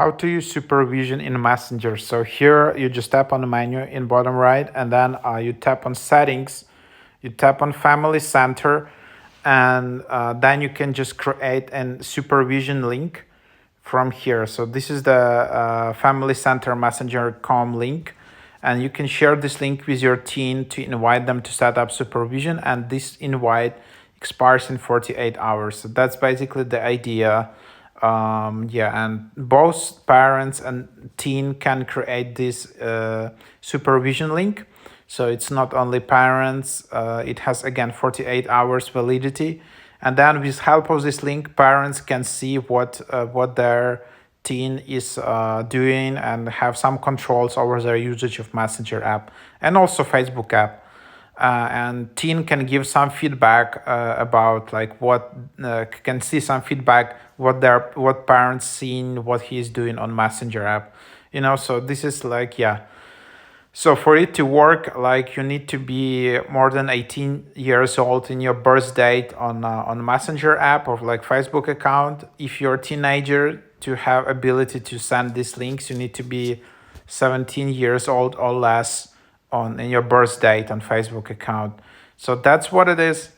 How to use supervision in Messenger. So here you just tap on the menu in bottom right, and then you tap on settings, you tap on family center, and then you can just create a supervision link from here. So this is the family center messenger.com link, and you can share this link with your teen to invite them to set up supervision, and this invite expires in 48 hours. So that's basically the idea. Yeah, and both parents and teen can create this supervision link. So it's not only parents, it has again 48 hours validity. And then with help of this link, parents can see what their teen is doing and have some controls over their usage of Messenger app and also Facebook app. And teen can give some feedback about like what can see some feedback what parents seen what he's doing on Messenger app, so this is like, yeah. So for it to work, like, you need to be more than 18 years old in your birth date on Messenger app or like Facebook account. If you're a teenager, to have ability to send these links, you need to be 17 years old or less in your birth date on Facebook account. So that's what it is.